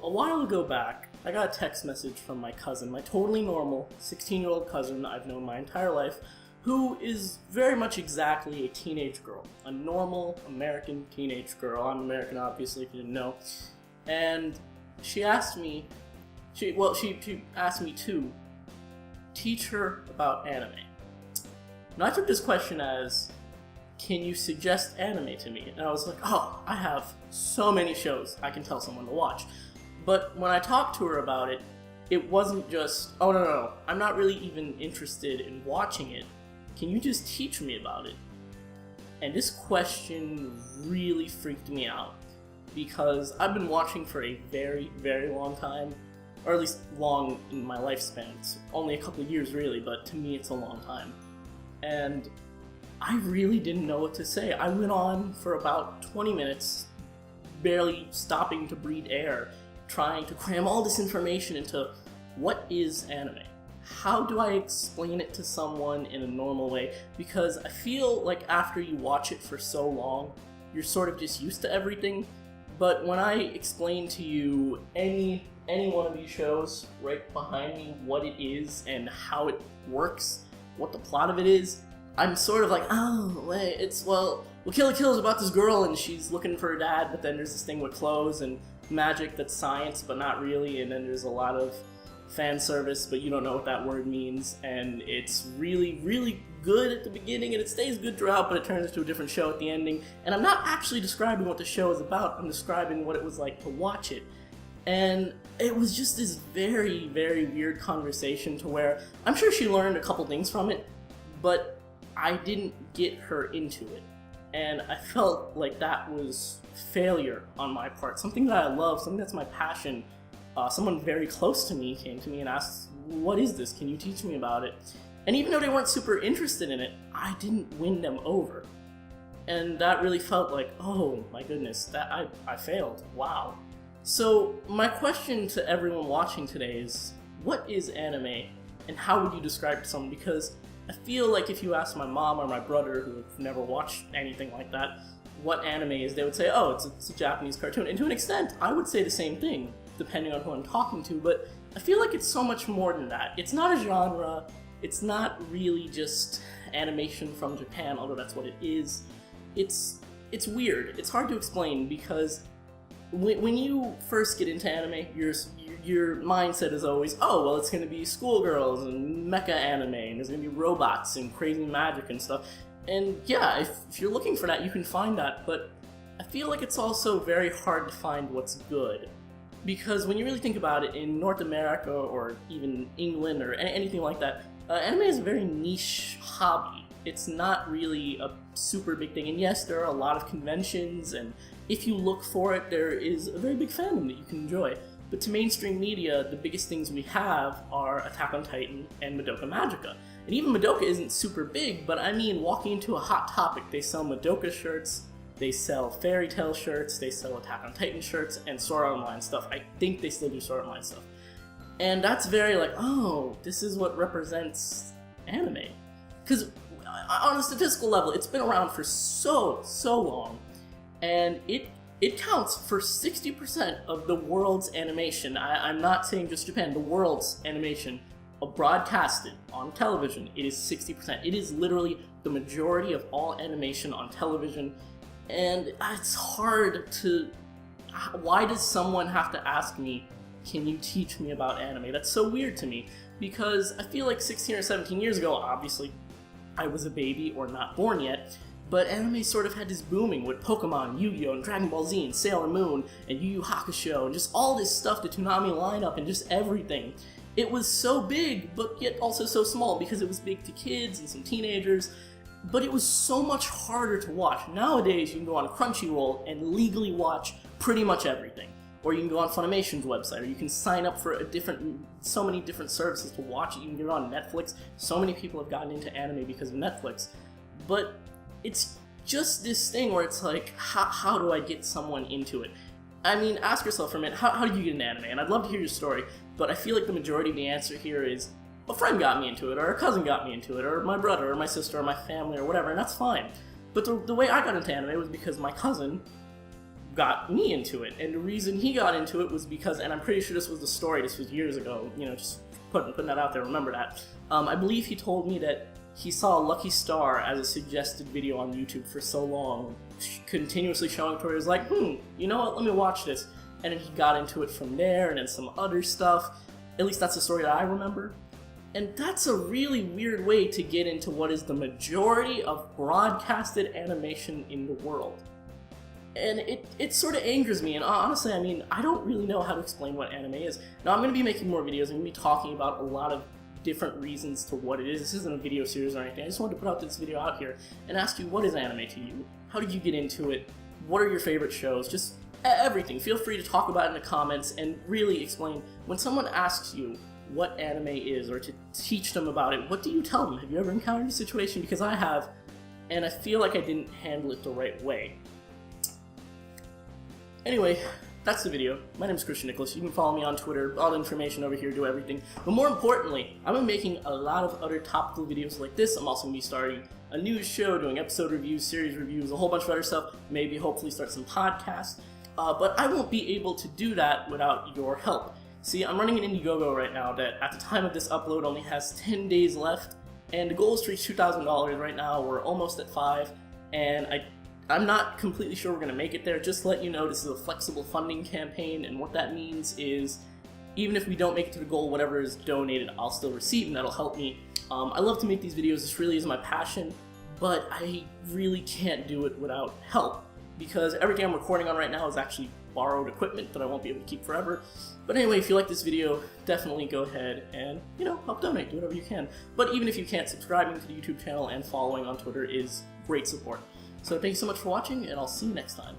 a while ago back, I got a text message from my cousin, my totally normal 16-year-old cousin I've known my entire life, who is very much exactly a teenage girl. A normal American teenage girl. I'm American, obviously, if you didn't know. And she asked me, she asked me to teach her about anime. Now, I took this question as, can you suggest anime to me? And I was like, oh, I have so many shows I can tell someone to watch. But when I talked to her about it, it wasn't just, oh no, I'm not really even interested in watching it. Can you just teach me about it? And this question really freaked me out, because I've been watching for a very, very long time, or at least long in my lifespan. It's only a couple of years really, but to me it's a long time. And I really didn't know what to say. I went on for about 20 minutes, barely stopping to breathe air, trying to cram all this information into what is anime? How do I explain it to someone in a normal way? Because I feel like after you watch it for so long, you're sort of just used to everything. But when I explain to you any one of these shows right behind me, what it is and how it works, what the plot of it is, I'm sort of like, oh, wait, well, Kill la Kill is about this girl and she's looking for her dad, but then there's this thing with clothes and magic that's science, but not really, and then there's a lot of fan service, but you don't know what that word means, and it's really, really good at the beginning, and it stays good throughout, but it turns into a different show at the ending, and I'm not actually describing what the show is about, I'm describing what it was like to watch it. And it was just this very, very weird conversation to where I'm sure she learned a couple things from it, but I didn't get her into it. And I felt like that was failure on my part. Something that I love, something that's my passion. Someone very close to me came to me and asked, what is this? Can you teach me about it? And even though they weren't super interested in it, I didn't win them over. And that really felt like, oh my goodness, that I failed. Wow. So my question to everyone watching today is, what is anime and how would you describe it to someone? Because I feel like if you ask my mom or my brother, who have never watched anything like that, what anime is, they would say, oh, it's a Japanese cartoon. And to an extent, I would say the same thing, depending on who I'm talking to, but I feel like it's so much more than that. It's not a genre, it's not really just animation from Japan, although that's what it is. It's weird, it's hard to explain, because when you first get into anime, your mindset is always, oh, well, it's going to be schoolgirls and mecha anime, and there's going to be robots and crazy magic and stuff. And yeah, if you're looking for that, you can find that, but I feel like it's also very hard to find what's good. Because when you really think about it, in North America or even England or anything like that, anime is a very niche hobby. It's not really a super big thing, and yes, there are a lot of conventions, and if you look for it, there is a very big fandom that you can enjoy. But to mainstream media, the biggest things we have are Attack on Titan and Madoka Magica. And even Madoka isn't super big, but I mean, walking into a Hot Topic, they sell Madoka shirts, they sell Fairy Tail shirts, they sell Attack on Titan shirts, and Sword Art Online stuff. I think they still do Sword Art Online stuff. And that's very like, oh, this is what represents anime. Because on a statistical level, it's been around for so long, and it counts for 60% of the world's animation. I'm not saying just Japan, the world's animation broadcasted on television, it is 60%. It is literally the majority of all animation on television, and it's hard to... Why does someone have to ask me, can you teach me about anime? That's so weird to me, because I feel like 16 or 17 years ago, obviously, I was a baby or not born yet, but anime sort of had this booming with Pokemon, Yu-Gi-Oh!, and Dragon Ball Z, and Sailor Moon, and Yu Yu Hakusho, and just all this stuff, the Toonami lineup, and just everything. It was so big, but yet also so small, because it was big to kids and some teenagers, but it was so much harder to watch. Nowadays, you can go on Crunchyroll and legally watch pretty much everything. Or you can go on Funimation's website, or you can sign up for so many different services to watch it. You can get it on Netflix. So many people have gotten into anime because of Netflix. But it's just this thing where it's like, how do I get someone into it? I mean, ask yourself for a minute, how did you get into anime? And I'd love to hear your story, but I feel like the majority of the answer here is, a friend got me into it, or a cousin got me into it, or my brother, or my sister, or my family, or whatever, and that's fine. But the way I got into anime was because my cousin got me into it. And the reason he got into it was because, and I'm pretty sure this was the story, this was years ago, you know, just putting that out there, remember that. I believe he told me that he saw Lucky Star as a suggested video on YouTube for so long, continuously showing to where he was like, you know what, let me watch this. And then he got into it from there, and then some other stuff. At least that's the story that I remember. And that's a really weird way to get into what is the majority of broadcasted animation in the world. And it sort of angers me, and honestly, I mean, I don't really know how to explain what anime is. Now, I'm going to be making more videos, I'm going to be talking about a lot of different reasons to what it is. This isn't a video series or anything, I just wanted to put out this video out here and ask you, what is anime to you? How did you get into it? What are your favorite shows? Just everything. Feel free to talk about it in the comments and really explain. When someone asks you what anime is, or to teach them about it, what do you tell them? Have you ever encountered a situation? Because I have, and I feel like I didn't handle it the right way. Anyway, that's the video. My name is Christian Nicholas. You can follow me on Twitter, all the information over here, do everything. But more importantly, I'm making a lot of other topical videos like this. I'm also going to be starting a news show, doing episode reviews, series reviews, a whole bunch of other stuff, maybe hopefully start some podcasts. But I won't be able to do that without your help. See, I'm running an Indiegogo right now that at the time of this upload only has 10 days left, and the goal is to reach $2,000 right now. We're almost at 5, and I'm not completely sure we're going to make it there. Just to let you know, this is a flexible funding campaign, and what that means is even if we don't make it to the goal, whatever is donated, I'll still receive, and that'll help me. I love to make these videos. This really is my passion, but I really can't do it without help, because everything I'm recording on right now is actually borrowed equipment that I won't be able to keep forever. But anyway, if you like this video, definitely go ahead and, you know, help donate, do whatever you can. But even if you can't, subscribing to the YouTube channel and following on Twitter is great support. So thank you so much for watching, and I'll see you next time.